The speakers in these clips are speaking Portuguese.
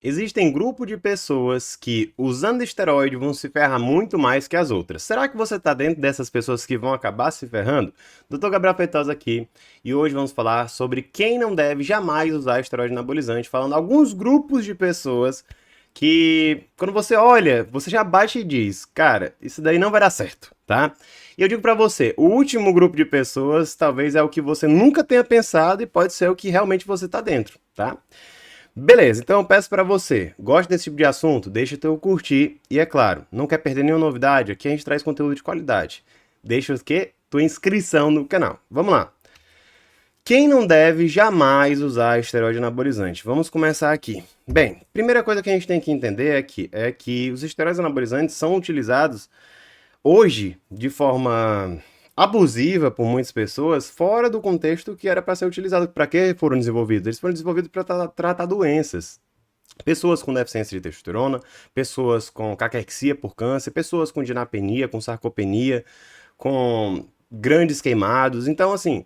Existem grupos de pessoas que, usando esteroide, vão se ferrar muito mais que as outras. Será que você está dentro dessas pessoas que vão acabar se ferrando? Doutor Gabriel Feitosa aqui, e hoje vamos falar sobre quem não deve jamais usar esteroide anabolizante, falando alguns grupos de pessoas que, quando você olha, você já bate e diz, cara, isso daí não vai dar certo, tá? E eu digo pra você, o último grupo de pessoas talvez é o que você nunca tenha pensado e pode ser o que realmente você tá dentro, tá? Beleza, então eu peço pra você, gosta desse tipo de assunto? Deixa o teu curtir e é claro, não quer perder nenhuma novidade, aqui a gente traz conteúdo de qualidade. Deixa o quê? Tua inscrição no canal. Vamos lá. Quem não deve jamais usar esteroide anabolizante? Vamos começar aqui. Bem, primeira coisa que a gente tem que entender é que os esteroides anabolizantes são utilizados hoje de forma abusiva por muitas pessoas, fora do contexto que era para ser utilizado. Para que foram desenvolvidos? Eles foram desenvolvidos para tratar doenças. Pessoas com deficiência de testosterona, pessoas com caquexia por câncer, pessoas com dinapenia, com sarcopenia, com grandes queimados. Então, assim,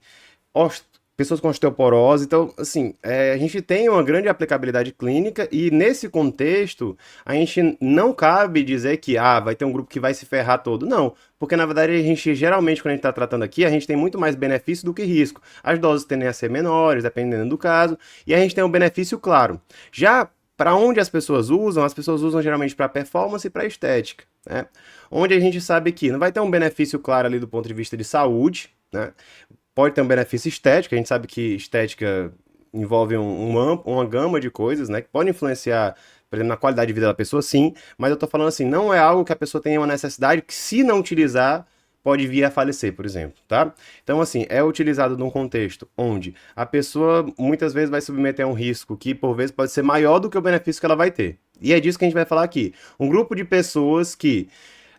pessoas com osteoporose. Então, assim, a gente tem uma grande aplicabilidade clínica e nesse contexto a gente não cabe dizer que vai ter um grupo que vai se ferrar todo. Não, porque na verdade a gente geralmente quando a gente está tratando aqui, a gente tem muito mais benefício do que risco. As doses tendem a ser menores, dependendo do caso, e a gente tem um benefício claro. Já para onde as pessoas usam geralmente para performance e para estética, né? Onde a gente sabe que não vai ter um benefício claro ali do ponto de vista de saúde, né? Pode ter um benefício estético, a gente sabe que estética envolve uma gama de coisas, né, que pode influenciar, por exemplo, na qualidade de vida da pessoa, sim, mas eu tô falando assim, não é algo que a pessoa tenha uma necessidade que, se não utilizar, pode vir a falecer, por exemplo, tá? Então, assim, é utilizado num contexto onde a pessoa muitas vezes vai submeter a um risco que, por vezes, pode ser maior do que o benefício que ela vai ter. E é disso que a gente vai falar aqui. Um grupo de pessoas que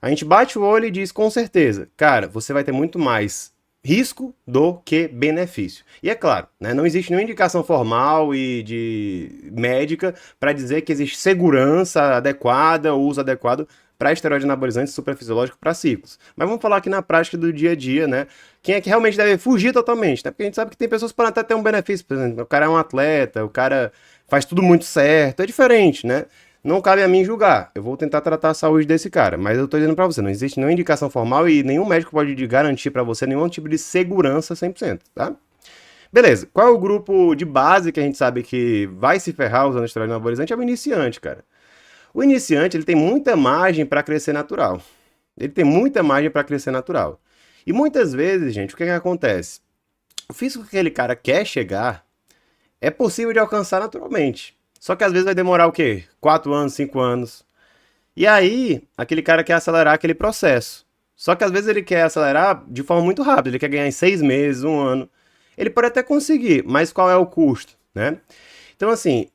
a gente bate o olho e diz com certeza, cara, você vai ter muito mais risco do que benefício. E é claro, né, não existe nenhuma indicação formal e de médica para dizer que existe segurança adequada ou uso adequado para esteroide anabolizante suprafisiológico para ciclos. Mas vamos falar aqui na prática do dia a dia, né? Quem é que realmente deve fugir totalmente, né? Porque a gente sabe que tem pessoas que podem até ter um benefício, por exemplo, o cara é um atleta, o cara faz tudo muito certo, é diferente, né? Não cabe a mim julgar. Eu vou tentar tratar a saúde desse cara. Mas eu tô dizendo pra você, não existe nenhuma indicação formal e nenhum médico pode garantir pra você nenhum tipo de segurança 100%, tá? Beleza. Qual é o grupo de base que a gente sabe que vai se ferrar usando esteroide anabolizante? É o iniciante, cara. O iniciante, ele tem muita margem pra crescer natural. Ele tem muita margem pra crescer natural. E muitas vezes, gente, o que acontece? O físico que aquele cara quer chegar é possível de alcançar naturalmente. Só que às vezes vai demorar o quê? 4 anos, 5 anos. E aí, aquele cara quer acelerar aquele processo. Só que às vezes ele quer acelerar de forma muito rápida, ele quer ganhar em 6 meses, um ano. Ele pode até conseguir, mas qual é o custo, né? Então, assim,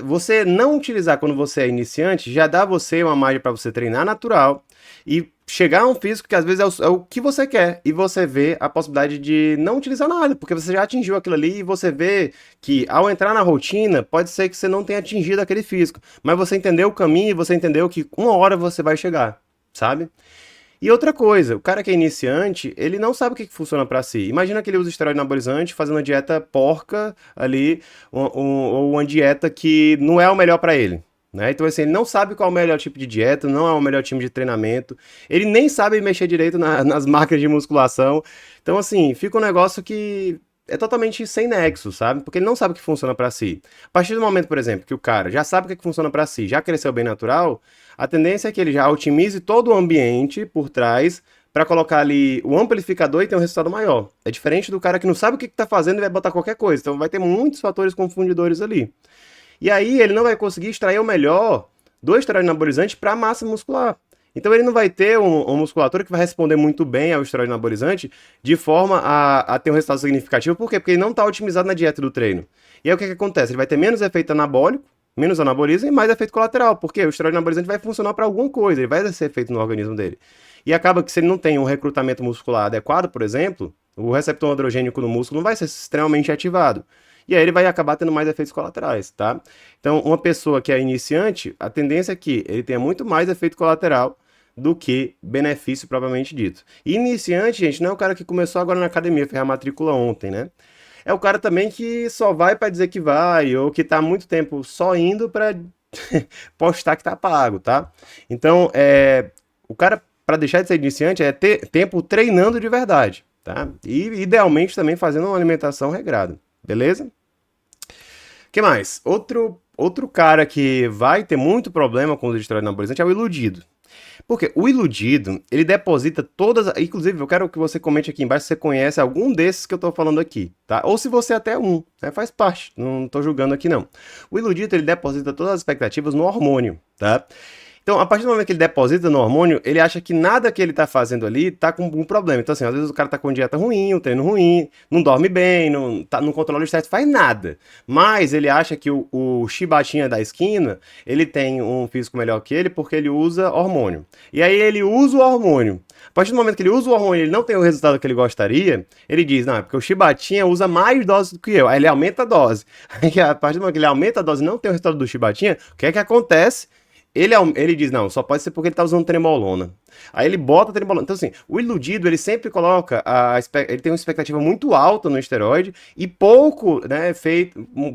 você não utilizar quando você é iniciante já dá você uma margem para você treinar natural e chegar a um físico que às vezes é o que você quer. E você vê a possibilidade de não utilizar nada, porque você já atingiu aquilo ali e você vê que ao entrar na rotina, pode ser que você não tenha atingido aquele físico. Mas você entendeu o caminho e você entendeu que uma hora você vai chegar, sabe? E outra coisa, o cara que é iniciante, ele não sabe o que funciona pra si. Imagina que ele usa esteroide anabolizante fazendo uma dieta porca ali, ou uma dieta que não é o melhor pra ele. Né? Então, assim, ele não sabe qual é o melhor tipo de dieta, não é o melhor time de treinamento, ele nem sabe mexer direito nas máquinas de musculação. Então, assim, fica um negócio que é totalmente sem nexo, sabe? Porque ele não sabe o que funciona pra si. A partir do momento, por exemplo, que o cara já sabe o que funciona pra si, já cresceu bem natural, a tendência é que ele já otimize todo o ambiente por trás para colocar ali o amplificador e ter um resultado maior. É diferente do cara que não sabe o que está fazendo e vai botar qualquer coisa. Então vai ter muitos fatores confundidores ali. E aí ele não vai conseguir extrair o melhor do esteroide anabolizante para a massa muscular. Então ele não vai ter uma musculatura que vai responder muito bem ao esteroide anabolizante de forma a ter um resultado significativo. Por quê? Porque ele não está otimizado na dieta do treino. E aí o que acontece? Ele vai ter menos efeito anabólico, menos anabolismo e mais efeito colateral. Porque o esteroide anabolizante vai funcionar para alguma coisa, ele vai ser efeito no organismo dele. E acaba que se ele não tem um recrutamento muscular adequado, por exemplo, o receptor androgênico no músculo não vai ser extremamente ativado. E aí ele vai acabar tendo mais efeitos colaterais, tá? Então, uma pessoa que é iniciante, a tendência é que ele tenha muito mais efeito colateral do que benefício propriamente dito. E iniciante, gente, não é o cara que começou agora na academia, fez a matrícula ontem, né? É o cara também que só vai para dizer que vai, ou que tá há muito tempo só indo para postar que tá pago, tá? Então, o cara, para deixar de ser iniciante, é ter tempo treinando de verdade, tá? E, idealmente, também fazendo uma alimentação regrada, beleza? Que mais? Outro cara que vai ter muito problema com os esteroides anabolizantes é o iludido. Porque o iludido, ele deposita todas. Inclusive, eu quero que você comente aqui embaixo se você conhece algum desses que eu tô falando aqui, tá? Ou se você até um, né? Faz parte, não tô julgando aqui não. O iludido, ele deposita todas as expectativas no hormônio, tá? Então, a partir do momento que ele deposita no hormônio, ele acha que nada que ele tá fazendo ali tá com um problema. Então, assim, às vezes o cara tá com dieta ruim, um treino ruim, não dorme bem, não controla o estresse, faz nada. Mas ele acha que o chibatinha da esquina, ele tem um físico melhor que ele porque ele usa hormônio. E aí ele usa o hormônio. A partir do momento que ele usa o hormônio e ele não tem o resultado que ele gostaria, ele diz, não, é porque o chibatinha usa mais dose do que eu. Aí ele aumenta a dose. Aí, a partir do momento que ele aumenta a dose e não tem o resultado do chibatinha, o que é que acontece? Ele diz, não, só pode ser porque ele tá usando trembolona. Aí ele bota trembolona. Então, assim, o iludido, ele sempre coloca, ele tem uma expectativa muito alta no esteroide e pouco, né,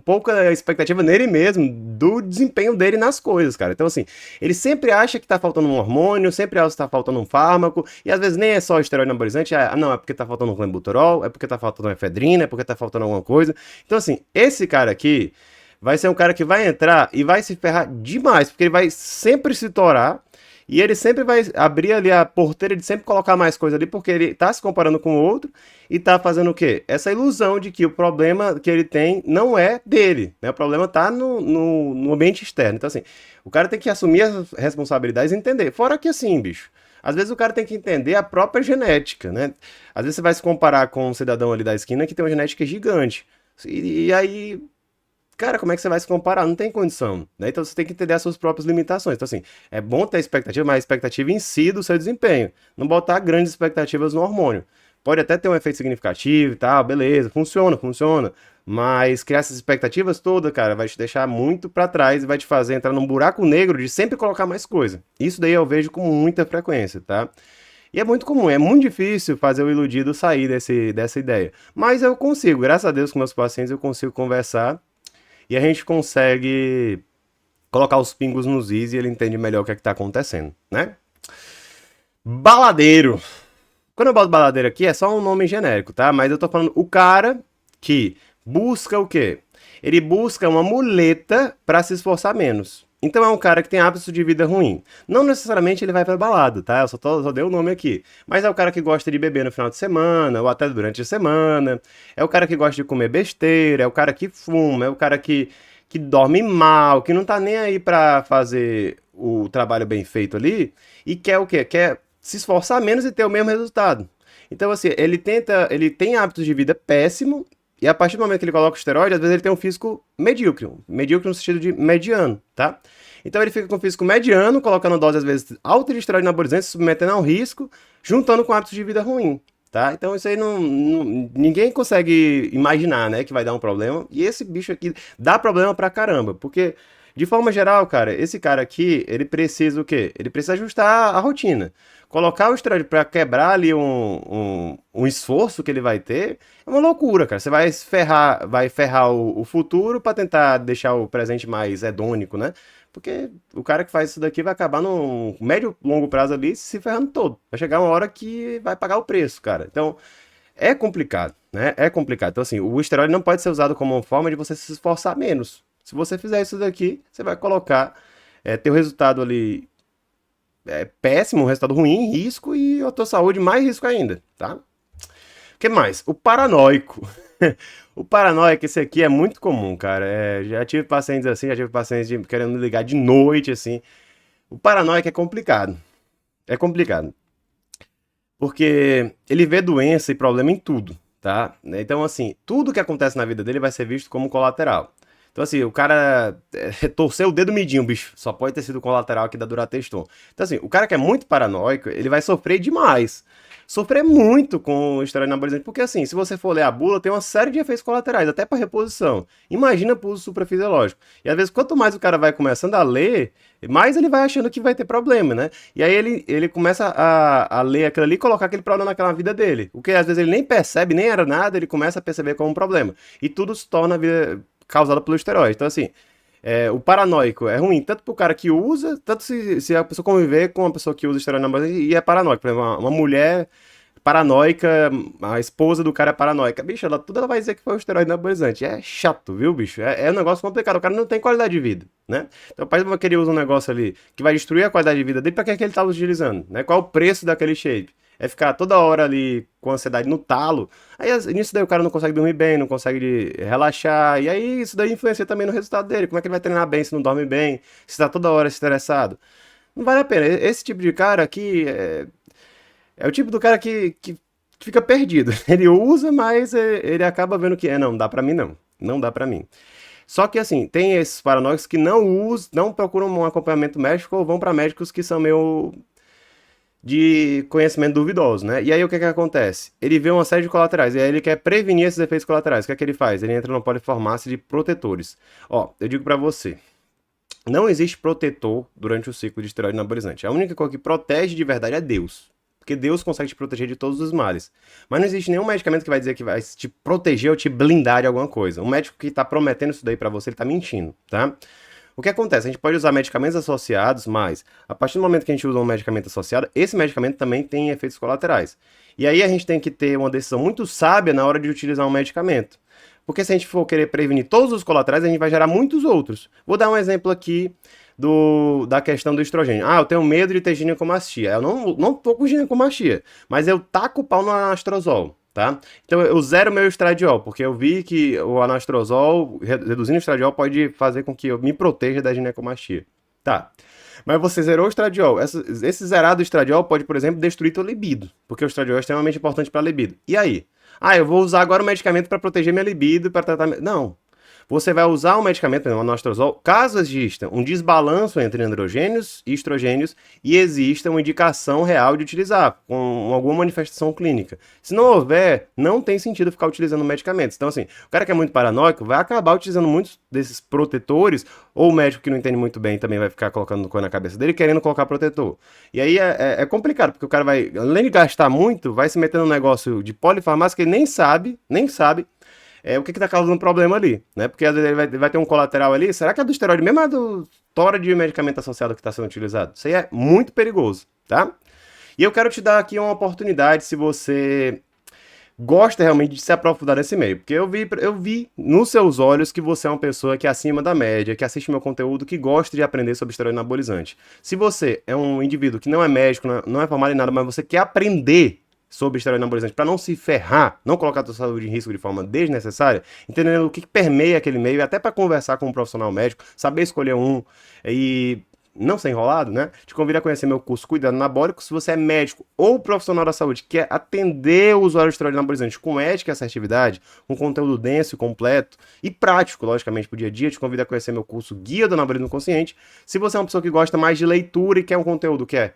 pouca expectativa nele mesmo, do desempenho dele nas coisas, cara. Então, assim, ele sempre acha que tá faltando um hormônio, sempre acha que tá faltando um fármaco, e às vezes nem é só esteroide anabolizante, não, é porque tá faltando um clenbuterol, é porque tá faltando uma efedrina, é porque tá faltando alguma coisa. Então, assim, esse cara aqui vai ser um cara que vai entrar e vai se ferrar demais, porque ele vai sempre se torar e ele sempre vai abrir ali a porteira de sempre colocar mais coisa ali, porque ele tá se comparando com o outro e tá fazendo o quê? Essa ilusão de que o problema que ele tem não é dele, né? O problema tá no ambiente externo. Então, assim, o cara tem que assumir as responsabilidades e entender. Fora que, assim, bicho, às vezes o cara tem que entender a própria genética, né? Às vezes você vai se comparar com um cidadão ali da esquina que tem uma genética gigante. E aí, cara, como é que você vai se comparar? Não tem condição, né? Então você tem que entender as suas próprias limitações. Então, assim, é bom ter expectativa, mas a expectativa em si do seu desempenho. Não botar grandes expectativas no hormônio. Pode até ter um efeito significativo e tal, beleza, funciona. Mas criar essas expectativas todas, cara, vai te deixar muito pra trás e vai te fazer entrar num buraco negro de sempre colocar mais coisa. Isso daí eu vejo com muita frequência, tá? E é muito comum, é muito difícil fazer o iludido sair dessa ideia. Mas eu consigo, graças a Deus, com meus pacientes eu consigo conversar e a gente consegue colocar os pingos nos is e ele entende melhor o que é que tá acontecendo, né? Baladeiro. Quando eu boto baladeiro aqui, é só um nome genérico, tá? Mas eu tô falando o cara que busca o quê? Ele busca uma muleta para se esforçar menos. Então é um cara que tem hábitos de vida ruim. Não necessariamente ele vai pra balada, tá? Eu só dei o nome aqui. Mas é o cara que gosta de beber no final de semana, ou até durante a semana. É o cara que gosta de comer besteira, é o cara que fuma, é o cara que dorme mal, que não tá nem aí pra fazer o trabalho bem feito ali. E quer o quê? Quer se esforçar menos e ter o mesmo resultado. Então, assim, ele tem hábitos de vida péssimo, e a partir do momento que ele coloca o esteroide, às vezes ele tem um físico medíocre. Medíocre no sentido de mediano, tá? Então ele fica com um físico mediano, colocando dose, às vezes, alta de esteroide anabolizante, se submetendo ao risco, juntando com hábitos de vida ruim, tá? Então isso aí ninguém consegue imaginar, né, que vai dar um problema. E esse bicho aqui dá problema pra caramba, porque, de forma geral, cara, esse cara aqui, ele precisa o quê? Ele precisa ajustar a rotina. Colocar o esteroide para quebrar ali um esforço que ele vai ter é uma loucura, cara. Você vai ferrar o futuro para tentar deixar o presente mais hedônico, né? Porque o cara que faz isso daqui vai acabar no médio, longo prazo ali se ferrando todo. Vai chegar uma hora que vai pagar o preço, cara. Então, é complicado, né? É complicado. Então, assim, o esteroide não pode ser usado como uma forma de você se esforçar menos. Se você fizer isso daqui, você vai colocar, ter o resultado ali péssimo, um resultado ruim, risco e a tua saúde mais risco ainda, tá? O que mais? O paranoico. O paranoico, esse aqui é muito comum, cara. Já tive pacientes assim, já tive pacientes querendo me ligar de noite, assim. O paranoico é complicado. É complicado. Porque ele vê doença e problema em tudo, tá? Então, assim, tudo que acontece na vida dele vai ser visto como colateral. Então, assim, o cara torceu o dedo midinho, bicho. Só pode ter sido colateral aqui da Durateston. Então, assim, o cara que é muito paranoico, ele vai sofrer demais. Sofrer muito com o esteroide anabolizante. Porque, assim, se você for ler a bula, tem uma série de efeitos colaterais, até para reposição. Imagina para uso suprafisiológico. E, às vezes, quanto mais o cara vai começando a ler, mais ele vai achando que vai ter problema, né? E aí ele começa a ler aquilo ali e colocar aquele problema naquela vida dele. O que, às vezes, ele nem percebe, nem era nada, ele começa a perceber como um problema. E tudo se torna causada pelo esteroide. Então, assim, O paranoico é ruim, tanto pro cara que usa, tanto se a pessoa conviver com uma pessoa que usa esteroide anabolizante e é paranoico. Por exemplo, uma mulher paranoica, a esposa do cara é paranoica. Bicho, tudo ela vai dizer que foi o esteroide anabolizante. É chato, viu, bicho? É um negócio complicado. O cara não tem qualidade de vida, né? Então, o pai vai querer usar um negócio ali que vai destruir a qualidade de vida dele, pra que é que ele tá utilizando, né? Qual é o preço daquele shape? É ficar toda hora ali com ansiedade no talo. Aí nisso daí o cara não consegue dormir bem, não consegue relaxar. E aí isso daí influencia também no resultado dele. Como é que ele vai treinar bem se não dorme bem, se tá toda hora estressado? Não vale a pena. Esse tipo de cara aqui é o tipo do cara que fica perdido. Ele usa, mas ele acaba vendo que não dá pra mim não. Não dá pra mim. Só que assim, tem esses paranoicos que não usam, não procuram um acompanhamento médico ou vão pra médicos que são meio de conhecimento duvidoso, né? E aí o que que acontece? Ele vê uma série de colaterais e aí ele quer prevenir esses efeitos colaterais. O que é que ele faz? Ele entra numa polifarmácia de protetores. Ó, eu digo pra você, não existe protetor durante o ciclo de esteroide anabolizante. A única coisa que protege de verdade é Deus. Porque Deus consegue te proteger de todos os males. Mas não existe nenhum medicamento que vai dizer que vai te proteger ou te blindar de alguma coisa. Um médico que está prometendo isso daí para você, ele está mentindo, tá? O que acontece? A gente pode usar medicamentos associados, mas a partir do momento que a gente usa um medicamento associado, esse medicamento também tem efeitos colaterais. E aí a gente tem que ter uma decisão muito sábia na hora de utilizar um medicamento. Porque se a gente for querer prevenir todos os colaterais, a gente vai gerar muitos outros. Vou dar um exemplo aqui da questão do estrogênio. Ah, eu tenho medo de ter ginecomastia. Eu não tô com ginecomastia, mas eu taco o pau no anastrozol, tá? Então eu zero meu estradiol, porque eu vi que o anastrozol, reduzindo o estradiol, pode fazer com que eu me proteja da ginecomastia. Tá. Mas você zerou o estradiol. Esse zerado estradiol pode, por exemplo, destruir teu libido, porque o estradiol é extremamente importante para a libido. E aí? Ah, eu vou usar agora o medicamento para proteger minha libido, para tratar... Não. Você vai usar o medicamento, o anastrozol, caso exista um desbalanço entre androgênios e estrogênios e exista uma indicação real de utilizar, com alguma manifestação clínica. Se não houver, não tem sentido ficar utilizando medicamentos. Então, assim, o cara que é muito paranoico vai acabar utilizando muitos desses protetores, ou o médico que não entende muito bem também vai ficar colocando coisa na cabeça dele, querendo colocar protetor. E aí é complicado, porque o cara vai, além de gastar muito, vai se meter num negócio de polifarmácia que ele nem sabe o que tá causando problema ali, né? Porque às vezes ele vai ter um colateral ali. Será que é do esteroide mesmo ou é do tora de medicamento associado que está sendo utilizado? Isso aí é muito perigoso, tá? E eu quero te dar aqui uma oportunidade se você gosta realmente de se aprofundar nesse meio. Porque eu vi nos seus olhos que você é uma pessoa que é acima da média, que assiste meu conteúdo, que gosta de aprender sobre esteroide anabolizante. Se você é um indivíduo que não é médico, não é formado em nada, mas você quer aprender sobre esteroide anabolizante para não se ferrar, não colocar a sua saúde em risco de forma desnecessária, entendendo o que permeia aquele meio, até para conversar com um profissional médico, saber escolher um e não ser enrolado, né? Te convido a conhecer meu curso Cuidado Anabólico. Se você é médico ou profissional da saúde que quer atender o usuário de esteroide anabolizante com ética e assertividade, um conteúdo denso e completo e prático, logicamente, pro dia a dia, te convido a conhecer meu curso Guia do Anabolismo Consciente. Se você é uma pessoa que gosta mais de leitura e quer um conteúdo que é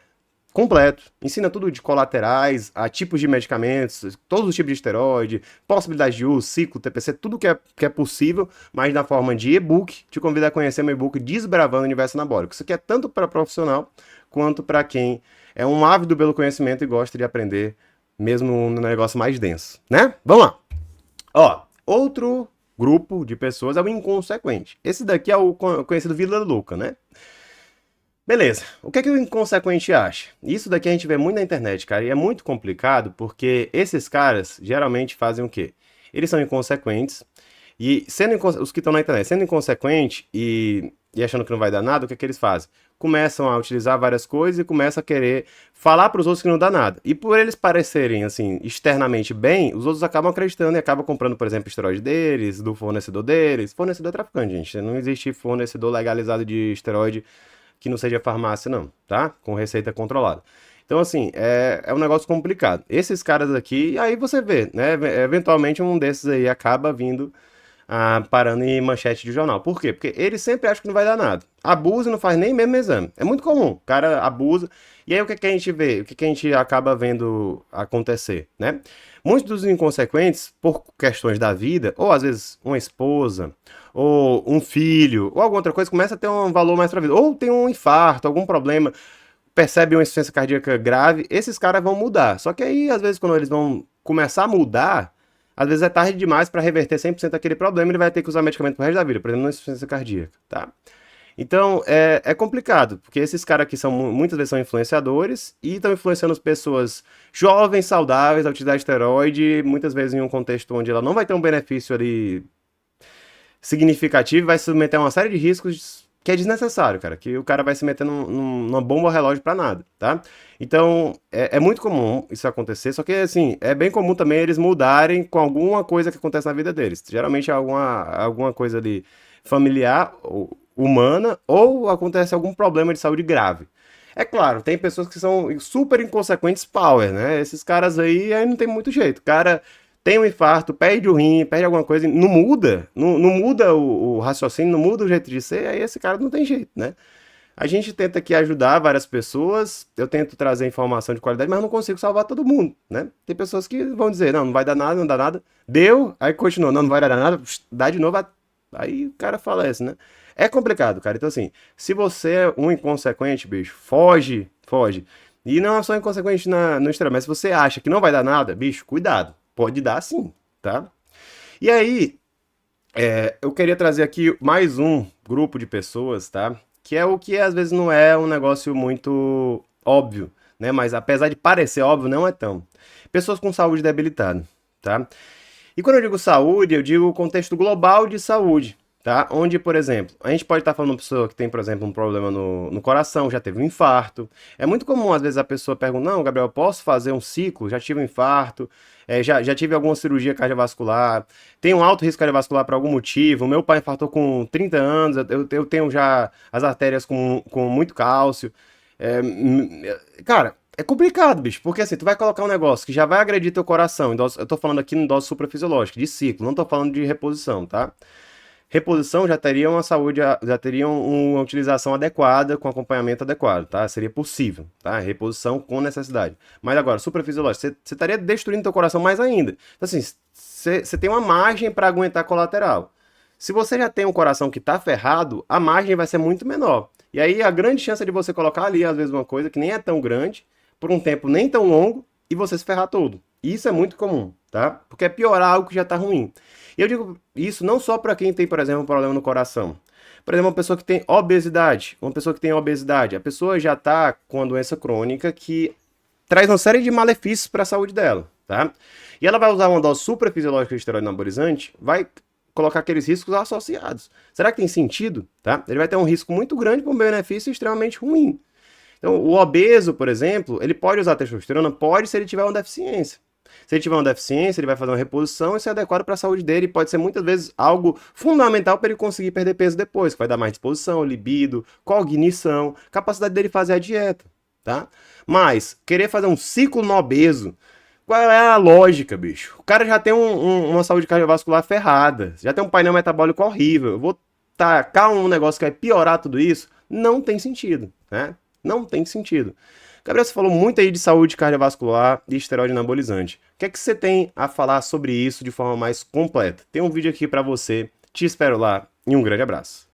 completo, ensina tudo de colaterais, a tipos de medicamentos, todos os tipos de esteroide, possibilidade de uso, ciclo, TPC, tudo que é possível, mas na forma de e-book. Te convido a conhecer meu e-book Desbravando o Universo Anabólico. Isso aqui é tanto para profissional quanto para quem é um ávido pelo conhecimento e gosta de aprender mesmo no negócio mais denso, né? Vamos lá. Ó, outro grupo de pessoas é o inconsequente. Esse daqui é o conhecido Vida Louca, né? Beleza, o que é que o inconsequente acha? Isso daqui a gente vê muito na internet, cara, e é muito complicado porque esses caras geralmente fazem o quê? Eles são inconsequentes e os que estão na internet sendo inconsequentes e achando que não vai dar nada, o que é que eles fazem? Começam a utilizar várias coisas e começam a querer falar para os outros que não dá nada. E por eles parecerem, assim, externamente bem, os outros acabam acreditando e acabam comprando, por exemplo, esteroide deles, do fornecedor deles. Fornecedor é traficante, gente. Não existe fornecedor legalizado de esteroide que não seja farmácia, não, tá? Com receita controlada. Então, assim, é um negócio complicado. Esses caras aqui, aí você vê, né? Eventualmente um desses aí acaba vindo, parando em manchete de jornal. Por quê? Porque ele sempre acha que não vai dar nada. Abusa e não faz nem mesmo exame. É muito comum. O cara abusa. E aí o que, que a gente vê? O que, que a gente acaba vendo acontecer, né? Muitos dos inconsequentes, por questões da vida, ou às vezes uma esposa, ou um filho, ou alguma outra coisa, começa a ter um valor mais pra vida. Ou tem um infarto, algum problema, percebe uma insuficiência cardíaca grave, esses caras vão mudar. Só que aí, às vezes, quando eles vão começar a mudar, às vezes é tarde demais para reverter 100% aquele problema, ele vai ter que usar medicamento pro resto da vida, por exemplo, na insuficiência cardíaca, tá? Então, é complicado, porque esses caras aqui são, muitas vezes são influenciadores e estão influenciando as pessoas jovens, saudáveis, a utilizar esteroide, muitas vezes em um contexto onde ela não vai ter um benefício ali significativo, vai se submeter a uma série de riscos que é desnecessário, cara, que o cara vai se meter numa bomba relógio pra nada, tá? Então, é muito comum isso acontecer, só que, assim, é bem comum também eles mudarem com alguma coisa que acontece na vida deles. Geralmente é alguma coisa ali familiar, humana, ou acontece algum problema de saúde grave. É claro, tem pessoas que são super inconsequentes power, né? Esses caras aí não tem muito jeito. O cara tem um infarto, perde o rim, perde alguma coisa, não muda, não muda o raciocínio, não muda o jeito de ser, aí esse cara não tem jeito, né? A gente tenta aqui ajudar várias pessoas, eu tento trazer informação de qualidade, mas não consigo salvar todo mundo, né? Tem pessoas que vão dizer, não vai dar nada, não dá nada, deu, aí continua, não vai dar nada, dá de novo, aí o cara falece, né? É complicado, cara. Então, assim, se você é um inconsequente, bicho, foge. E não é só inconsequente no extremo, mas se você acha que não vai dar nada, bicho, cuidado. Pode dar sim, tá? E aí, eu queria trazer aqui mais um grupo de pessoas, tá? Que é o que às vezes não é um negócio muito óbvio, né? Mas apesar de parecer óbvio, não é tão. Pessoas com saúde debilitada, tá? E quando eu digo saúde, eu digo o contexto global de saúde, tá? Onde, por exemplo, a gente pode estar falando de uma pessoa que tem, por exemplo, um problema no coração, já teve um infarto. É muito comum, às vezes, a pessoa pergunta, não, Gabriel, eu posso fazer um ciclo? Já tive um infarto, já tive alguma cirurgia cardiovascular, tenho um alto risco cardiovascular por algum motivo, meu pai infartou com 30 anos, eu tenho já as artérias com muito cálcio. Cara, é complicado, bicho, porque assim, tu vai colocar um negócio que já vai agredir teu coração, eu tô falando aqui em dose suprafisiológica, de ciclo, não tô falando de reposição, tá? Reposição já teria uma saúde, já teria uma utilização adequada, com acompanhamento adequado, tá? Seria possível, tá? Reposição com necessidade. Mas agora, suprafisiológico, você estaria destruindo teu coração mais ainda. Então assim, você tem uma margem para aguentar colateral. Se você já tem um coração que está ferrado, a margem vai ser muito menor. E aí a grande chance é de você colocar ali, às vezes, uma coisa que nem é tão grande, por um tempo nem tão longo, e você se ferrar todo. Isso é muito comum, tá? Porque é piorar algo que já está ruim. E eu digo isso não só para quem tem, por exemplo, um problema no coração. Por exemplo, uma pessoa que tem obesidade. Uma pessoa que tem obesidade. A pessoa já está com uma doença crônica que traz uma série de malefícios para a saúde dela, tá? E ela vai usar uma dose suprafisiológica de esteroide anabolizante, vai colocar aqueles riscos associados. Será que tem sentido? Tá? Ele vai ter um risco muito grande para um benefício extremamente ruim. Então, o obeso, por exemplo, ele pode usar testosterona? Pode, se ele tiver uma deficiência. Se ele tiver uma deficiência, ele vai fazer uma reposição, isso é adequado para a saúde dele e pode ser muitas vezes algo fundamental para ele conseguir perder peso depois, que vai dar mais disposição, libido, cognição, capacidade dele fazer a dieta, tá? Mas, querer fazer um ciclo no obeso, qual é a lógica, bicho? O cara já tem uma saúde cardiovascular ferrada, já tem um painel metabólico horrível, eu vou tacar um negócio que vai piorar tudo isso? Não tem sentido, né? Não tem sentido. Gabriel, você falou muito aí de saúde cardiovascular e esteroide anabolizante. O que é que você tem a falar sobre isso de forma mais completa? Tem um vídeo aqui para você. Te espero lá e um grande abraço.